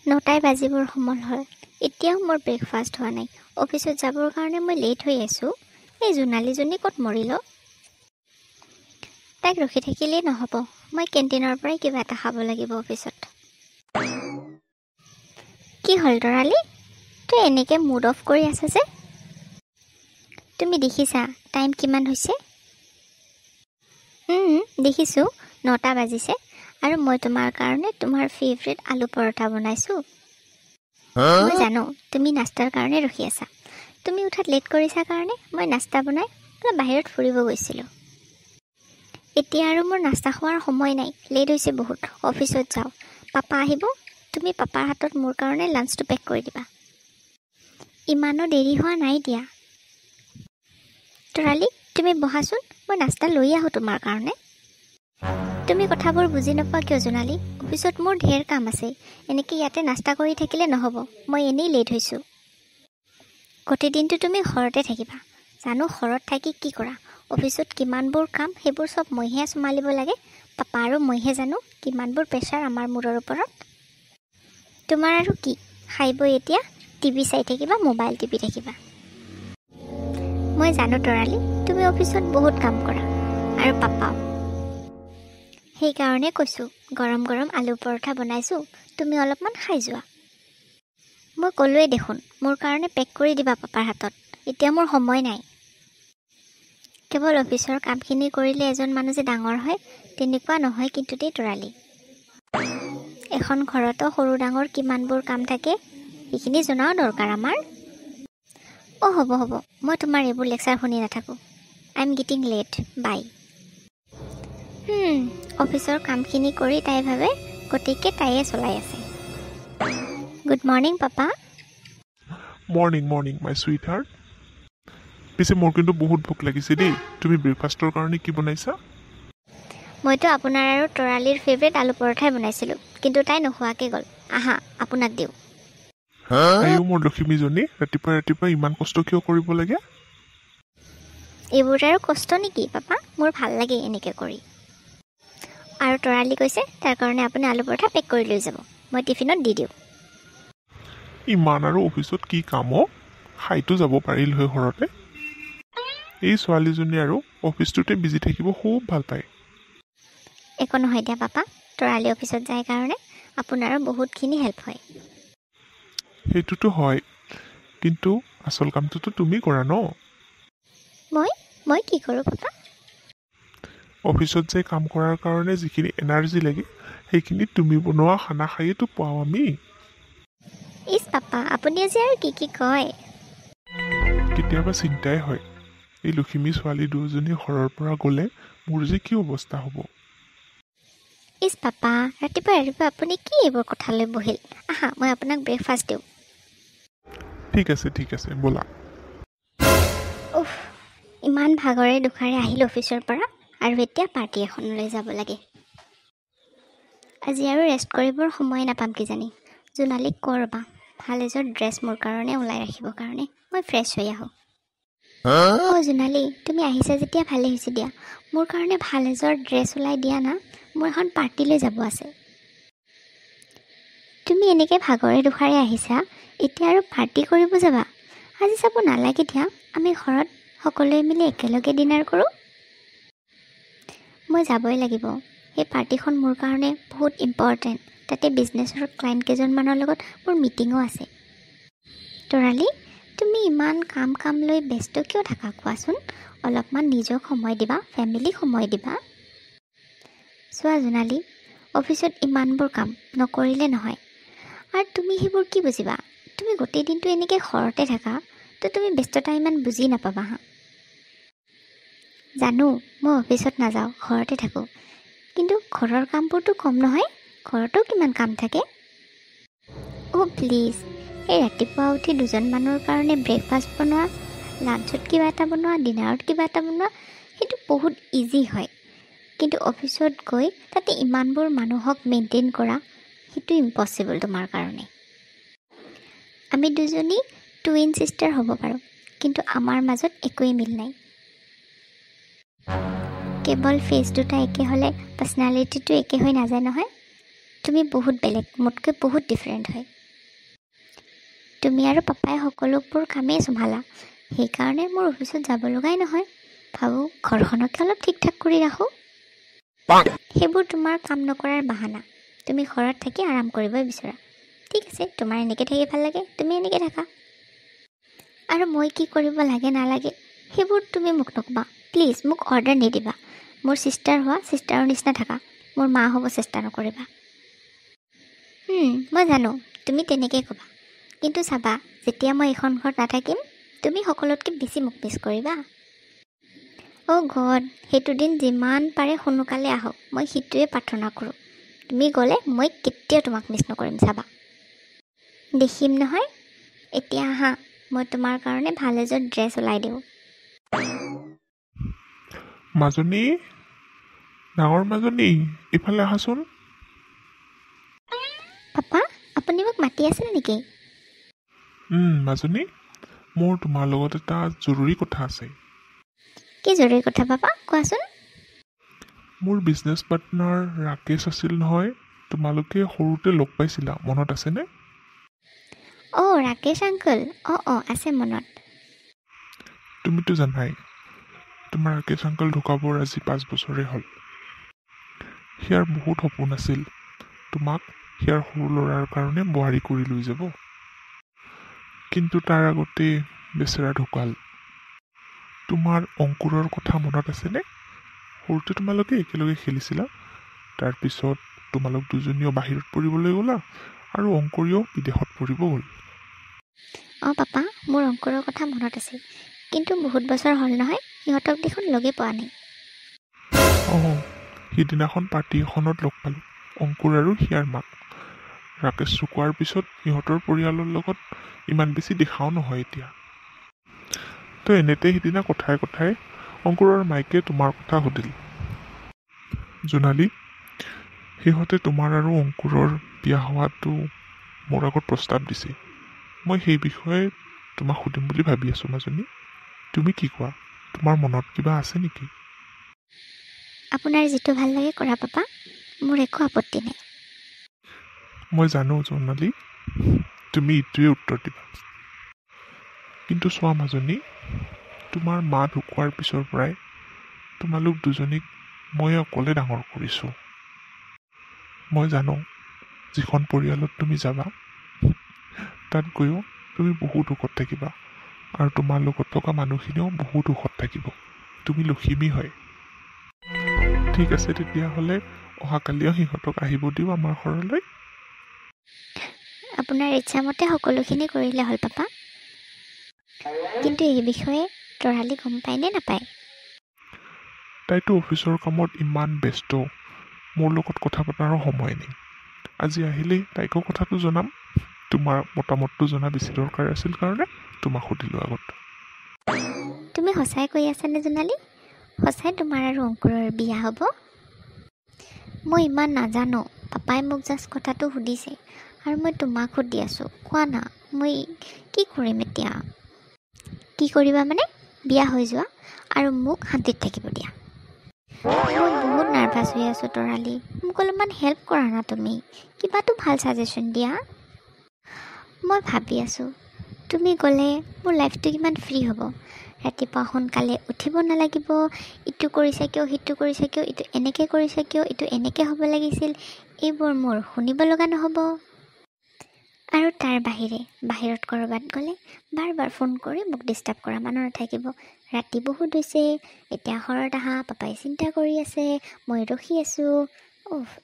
9টাই বাজিবৰ সময় হ'ল। এতিয়াও মোৰ ব্ৰেকফাষ্ট হোৱা নাই। অফিচত যাবৰ কাৰণে মই লেট হৈ আছোঁ। এই জোনালীজনী ক'ত মৰিল? তাইক ৰখি থাকিলেই নহ'ব। মই কেণ্টিনৰ পৰাই কিবা এটা খাব লাগিব অফিচত। কি হ'ল তৰালি? তই এনেকৈ মুড অফ কৰি আছা যে? তুমি দেখিছা টাইম কিমান হৈছে? দেখিছোঁ, 9টা বাজিছে আৰু মই তোমাৰ কাৰণে তোমাৰ ফেভৰেট আলু পৰঠা বনাইছোঁ। মই জানো তুমি নাস্তাৰ কাৰণে ৰখি আছা। তুমি উঠাত লেট কৰিছা কাৰণে মই নাস্তা বনাই অলপ বাহিৰত ফুৰিব গৈছিলোঁ। এতিয়া আৰু মোৰ নাস্তা খোৱাৰ সময় নাই, লেট হৈছে বহুত। অফিচত যাওঁ, পাপা আহিব। তুমি পাপাৰ হাতত মোৰ কাৰণে লাঞ্চটো পেক কৰি দিবা। ইমানো দেৰি হোৱা নাই দিয়া। তৰালি, তুমি বহাচোন, মই নাস্তা লৈ আহোঁ তোমাৰ কাৰণে। তুমি কথাবোৰ বুজি নোপোৱা কিয় জোনালী? অফিচত মোৰ ঢেৰ কাম আছে। এনেকৈ ইয়াতে নাস্তা কৰি থাকিলে নহ'ব। মই এনেই লেট হৈছোঁ। গোটেই দিনটো তুমি ঘৰতে থাকিবা। জানো ঘৰত থাকি কি কৰা। অফিচত কিমানবোৰ কাম, সেইবোৰ চব মইহে চম্ভালিব লাগে। পাপা আৰু মইহে জানো কিমানবোৰ প্ৰেছাৰ আমাৰ মূৰৰ ওপৰত। তোমাৰ আৰু কি, খাই বৈ এতিয়া টিভি চাই থাকিবা, মোবাইল টিপি থাকিবা। মই জানো তৰালি, তুমি অফিচত বহুত কাম কৰা আৰু পাপাও। সেইকাৰণে কৈছোঁ, গৰম গৰম আলু পৰঠা বনাইছোঁ, তুমি অলপমান খাই যোৱা। মই ক'লোৱেই দেখোন, মোৰ কাৰণে পেক কৰি দিবা পাপাৰ হাতত। এতিয়া মোৰ সময় নাই। কেৱল অফিচৰ কামখিনি কৰিলে এজন মানুহ যে ডাঙৰ হয়, তেনেকুৱা নহয় কিন্তু দেই তৰালি। এখন ঘৰতো সৰু ডাঙৰ কিমানবোৰ কাম থাকে, সেইখিনি জনাও দৰকাৰ আমাৰ। হ'ব, মই তোমাৰ এইবোৰ লেকচাৰ শুনি নাথাকোঁ। আই এম গেটিং লেট, বাই। অফিচৰ কামখিনি কৰি তাই ভাবে গতিকে তাইয়ে চলাই আছে। Good morning papa. Morning my sweet heart. পিছে মোৰ কিন্তু বহুত ভোক লাগিছে দেই। তুমি ব্ৰেকফাষ্টৰ কাৰণে কি বনাইছা? মইতো আপোনাৰ আৰু তৰালিৰ ফেভৰেট আলু পৰঠাই বনাইছিলোঁ, কিন্তু তাই নোখোৱাকৈ গ'ল। আহা, আপোনাক দিওঁ। আইও মোৰ লখিমীজনী, ৰাতিপুৱা ইমান কষ্ট কিয় কৰিব লাগে? এইবোৰ আৰু কষ্ট নেকি পাপা? মোৰ ভাল লাগে এনেকৈ কৰি। আৰু তৰালি কৈছে তাৰ কাৰণে আপুনি আলু পৰঠা পেক কৰি লৈ যাব। মই টিফিনত দি দিওঁ। ইমান আৰু অফিচত কি কাম? খাইতো যাব পাৰিল হয় ঘৰতে। এই ছোৱালীজনী আৰু অফিচটোতে বিজি থাকিব খুব ভাল পায়। একো নহয় দিয়া পাপা, তৰালি অফিচত যায় কাৰণে আপোনাৰো বহুতখিনি হেল্প হয়। সেইটোতো হয়, কিন্তু আচল কামটোতো তুমি কৰা ন? মই কি কৰোঁ পাপা? অফিচত যে কাম কৰাৰ কাৰণে যিখিনি এনাৰ্জি লাগে, সেইখিনি তুমি বনোৱা খানা খায়েতো পাওঁ আমি। ইছ পাপা, আপুনি আজি আৰু কি কয়? কেতিয়াবা চিন্তাই হয়, এই লখিমী ছোৱালী দুজনী ঘৰৰ পৰা গ'লে মোৰ যে কি অৱস্থা হ'ব। ইছ পাপা, ৰাতিপুৱা আপুনি কি এইবোৰ কথা লৈ বহিল? আহা, মই আপোনাক ব্ৰেকফাষ্ট দিওঁ। ঠিক আছে, ব'লা। ইমান ভাগৰে দুখাৰে আহিল অফিচৰ পৰা আৰু এতিয়া পাৰ্টি এখনলৈ যাব লাগে। আজি আৰু ৰেষ্ট কৰিবৰ সময় নাপাম কিজানি। জোনালীক কওঁ ৰ'বা, ভাল এযোৰ ড্ৰেছ মোৰ কাৰণে ওলাই ৰাখিবৰ কাৰণে। মই ফ্ৰেছ হৈ আহোঁ। জোনালী, তুমি আহিছা যেতিয়া ভালে হৈছে দিয়া। মোৰ কাৰণে ভাল এযোৰ ড্ৰেছ ওলাই দিয়া না, মোৰ এখন পাৰ্টিলৈ যাব আছে। তুমি এনেকৈ ভাগৰে দুখাৰে আহিছা, এতিয়া আৰু পাৰ্টি কৰিব যাবা? আজি যাব নালাগে দিয়া, আমি ঘৰত সকলোৱে মিলি একেলগে ডিনাৰ কৰোঁ। মই যাবই লাগিব। সেই পাৰ্টিখন মোৰ কাৰণে বহুত ইম্পৰ্টেণ্ট। তাতে বিজনেছৰ ক্লাইণ্ট কেইজনমানৰ লগত মোৰ মিটিঙো আছে। তৰালি, তুমি ইমান কাম লৈ ব্যস্ত কিয় থাকা কোৱাচোন? অলপমান নিজক সময় দিবা, ফেমিলিক সময় দিবা। চোৱা জোনালী, অফিচত ইমানবোৰ কাম নকৰিলে নহয়। আৰু তুমি সেইবোৰ কি বুজিবা? তুমি গোটেই দিনটো এনেকৈ ঘৰতে থাকা, তো তুমি ব্যস্ততা ইমান বুজি নাপাবা হা। জানো মই অফিচত নাযাওঁ, ঘৰতে থাকোঁ, কিন্তু ঘৰৰ কামবোৰতো কম নহয়। ঘৰতো কিমান কাম থাকে। প্লিজ, এই ৰাতিপুৱা উঠি দুজন মানুহৰ কাৰণে ব্ৰেকফাষ্ট বনোৱা, লাঞ্চত কিবা এটা বনোৱা, ডিনাৰত কিবা এটা বনোৱা, সেইটো বহুত ইজি হয়। কিন্তু অফিচত গৈ তাতে ইমানবোৰ মানুহক মেইনটেইন কৰা, সেইটো ইম্পচিবল তোমাৰ কাৰণে। আমি দুজনী টুইন ছিষ্টাৰ হ'ব পাৰোঁ, কিন্তু আমাৰ মাজত একোৱেই মিল নাই। কেৱল ফেচ দুটা একে হ'লে পাৰ্চনেলিটিটো একে হৈ নাযায় নহয়। তুমি বহুত বেলেগ, মোতকৈ বহুত ডিফাৰেণ্ট হয়। তুমি আৰু পাপাই সকলোবোৰ কামেই চম্ভালা, সেইকাৰণে মোৰ অফিচত যাব লগাই নহয়। ভাবোঁ ঘৰখনকে অলপ ঠিক ঠাক কৰি ৰাখোঁ। সেইবোৰ তোমাৰ কাম নকৰাৰ বাহানা। তুমি ঘৰত থাকি আৰাম কৰিবই বিচৰা। ঠিক আছে, তোমাৰ এনেকৈ থাকি ভাল লাগে, তুমি এনেকৈ থাকা। আৰু মই কি কৰিব লাগে নালাগে সেইবোৰ তুমি মোক নক'বা। প্লিজ মোক অৰ্ডাৰ নিদিবা। মোৰ ছিষ্টাৰ হোৱা, ছিষ্টাৰৰ নিচিনা থাকা। মোৰ মা হ'ব চেষ্টা নকৰিবা। মই জানো তুমি তেনেকৈ ক'বা, কিন্তু চাবা যেতিয়া মই এইখন ঘৰত নাথাকিম তুমি সকলোতকৈ বেছি মোক মিছ কৰিবা। অ' গড, সেইটো দিন যিমান পাৰে সোনকালে আহক, মই সেইটোৱে প্ৰাৰ্থনা কৰোঁ। তুমি গ'লে মই কেতিয়াও তোমাক মিছ নকৰিম, চাবা। দেখিম নহয়। এতিয়া আহা, মই তোমাৰ কাৰণে ভাল এযোৰ ড্ৰেছ ওলাই দিওঁ। মাজনী, ডাঙৰ মাজনী, এইফালে আহাচোন। পাপা, আপুনি মোক মাতি আছিলে নেকি? মাজনী, মোৰ তোমাৰ লগত এটা জৰুৰী কথা আছে। কি জৰুৰী কথা পাপা, কোৱাচোন। মোৰ বিজনেছ পাৰ্টনাৰ ৰাকেশ আছিল নহয়, তোমালোকে সৰুতে লগ পাইছিলা, মনত আছেনে? অ' ৰাকেশ আংকল, অঁ আছে মনত। তুমিতো জানাই তোমাৰ ৰাকেশ আংকল ঢুকাবৰ আজি 5 বছৰেই হ'ল। সিয়াৰ বহুত সপোন আছিল তোমাক সিয়াৰ সৰু ল'ৰাৰ কাৰণে বোৱাৰী কৰি লৈ যাব, কিন্তু তাৰ আগতে বেচেৰা ঢুকাল। তোমাৰ অংকুৰৰ কথা মনত আছেনে? সৰুতে তোমালোকে একেলগে খেলিছিলা, তাৰপিছত তোমালোক দুজনীও বাহিৰত পঢ়িবলৈ গ'লা আৰু অংকুৰেও বিদেশত পঢ়িব গ'ল। অঁ পাপা, মোৰ অংকুৰৰ কথা মনত আছে, কিন্তু বহুত বছৰ হ'ল নহয়, সিহঁতক দেখোন লগেই পোৱা নাই। সিদিনাখন পাৰ্টি এখনত লগ পালোঁ অংকুৰ আৰু সিয়াৰ মাক। ৰাকেশ ঢুকোৱাৰ পিছত সিহঁতৰ পৰিয়ালৰ লগত ইমান বেছি দেখাও নহয় এতিয়া। তো এনেতে সিদিনা কথাই কথাই অংকুৰৰ মাইকে তোমাৰ কথা সুধিল। জোনালী, সিহঁতে তোমাৰ আৰু অংকুৰৰ বিয়া হোৱাটো মোৰ আগত প্ৰস্তাৱ দিছে। মই সেই বিষয়ে তোমাক সুধিম বুলি ভাবি আছোঁ মাজনী। তুমি কি কোৱা? তোমাৰ মনত কিবা আছে নেকি? আপোনাৰ যিটো ভাল লাগে কৰা পাপা, মোৰ একো আপত্তি নাই। মই জানো জোনালী, তুমি এইটোৱে উত্তৰ দিবা। কিন্তু চোৱা মাজনী, তোমাৰ মা ঢুকোৱাৰ পিছৰ পৰাই তোমালোক দুজনীক মই অকলে ডাঙৰ কৰিছোঁ। মই জানো যিখন পৰিয়ালত তুমি যাবা তাত গৈও তুমি বহুত সুখত থাকিবা, আৰু তোমাৰ লগত থকা মানুহখিনিও বহুত সুখত থাকিব। তুমি লখিমী হয়। ঠিক আছে, তেতিয়াহ'লে অহাকালিও সিহঁতক আহিব দিওঁ আমাৰ ঘৰলৈ। আপোনাৰ ইচ্ছামতে সকলোখিনি কৰিলে হ'ল পাপা। কিন্তু এই বিষয়ে তৰালি গম পায়নে নাপায়? তাইতো অফিচৰ কামত ইমান ব্যস্ত, মোৰ লগত কথা পতাৰো সময় নাই। আজি আহিলেই তাইকো কথাটো জনাম। তোমাৰ মতামতটো জনা বেছি দৰকাৰ আছিল কাৰণে তোমাক সুধিলোঁ আগত। তুমি সঁচাই কৈ আছানে জোনালী? সঁচাই তোমাৰ আৰু অংকুৰৰ বিয়া হ'ব? মই ইমান নাজানো, পাপাই মোক জাষ্ট কথাটো সুধিছে আৰু মই তোমাক সুধি আছোঁ। কোৱা না, মই কি কৰিম এতিয়া? কি কৰিবা মানে? বিয়া হৈ যোৱা আৰু মোক শান্তিত থাকিব দিয়া। মই বহুত নাৰ্ভাছ হৈ আছোঁ তৰালি, মোক অলপমান হেল্প কৰা না তুমি। কিবাটো ভাল ছাজেশ্যন দিয়া। মই ভাবি আছোঁ তুমি গ'লে মোৰ লাইফটো কিমান ফ্ৰী হ'ব। ৰাতিপুৱা সোনকালে উঠিব নালাগিব, ইটো কৰিছা কিয়, সিটো কৰিছা কিয়, ইটো এনেকৈ কৰিছা কিয়, ইটো এনেকৈ হ'ব লাগিছিল, এইবোৰ মোৰ শুনিব লগা নহ'ব। আৰু তাৰ বাহিৰত ক'ৰবাত গ'লে বাৰ বাৰ ফোন কৰি মোক ডিষ্টাৰ্ব কৰা মানুহ নাথাকিব। ৰাতি বহুত হৈছে, এতিয়া ঘৰত আহা, পাপাই চিন্তা কৰি আছে, মই ৰখি আছোঁ,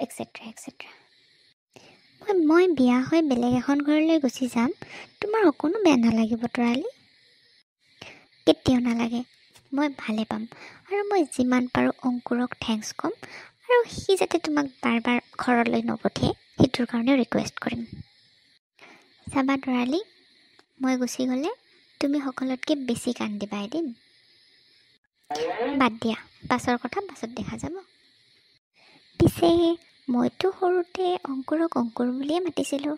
এক্সেট্ৰা এক্সেট্ৰা। মই বিয়া হৈ বেলেগ এখন ঘৰলৈ গুচি যাম, তোমাৰ অকণো বেয়া নালাগিব তৰালি? কেতিয়াও নালাগে, মই ভালে পাম। আৰু মই যিমান পাৰোঁ অংকুৰক থেংকছ ক'ম, আৰু সি যাতে তোমাক বাৰ বাৰ ঘৰলৈ নপঠিয়াই সেইটোৰ কাৰণেও ৰিকুৱেষ্ট কৰিম। চাবা তৰালি, মই গুচি গ'লে তুমি সকলোতকৈ বেছি কান্দিবা এদিন। বাদ দিয়া, পাছৰ কথা পাছত দেখা যাব। পিছে মইতো সৰুতে অংকুৰক অংকুৰ বুলিয়ে মাতিছিলোঁ,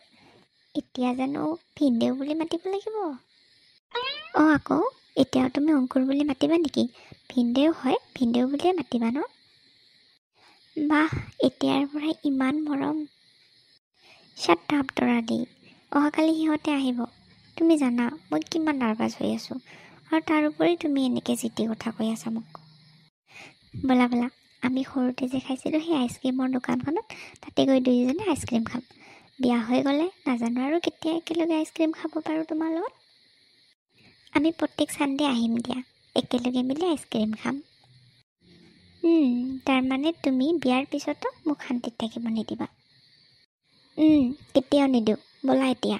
এতিয়া জানো ভিনদেউ বুলি মাতিব লাগিব? আকৌ এতিয়াও তুমি অংকুৰ বুলি মাতিবা নেকি? ভিনদেউ হয়, ভিনদেউ বুলিয়ে মাতিবা ন? বাহ, এতিয়াৰ পৰাই ইমান মৰম। শ্বাট আপ তৰালি, অহাকালি সিহঁতে আহিব, তুমি জানা মই কিমান নাৰ্ভাছ হৈ আছোঁ আৰু তাৰ উপৰি তুমি এনেকৈ জিতি কথা কৈ আছা মোক। ব'লা ব'লা, আমি সৰুতে যে খাইছিলোঁ সেই আইচক্ৰীমৰ দোকানখনত, তাতে গৈ দুয়োজনে আইচক্ৰীম খাম। বিয়া হৈ গ'লে নাজানো আৰু কেতিয়া একেলগে আইচক্ৰীম খাব পাৰোঁ তোমাৰ লগত। আমি প্ৰত্যেক ছানডে আহিম দিয়া, একেলগে মিলি আইচক্ৰীম খাম। তাৰমানে তুমি বিয়াৰ পিছতো মোক শান্তিত থাকিব নিদিবা। কেতিয়াও নিদিওঁ, ব'লা এতিয়া।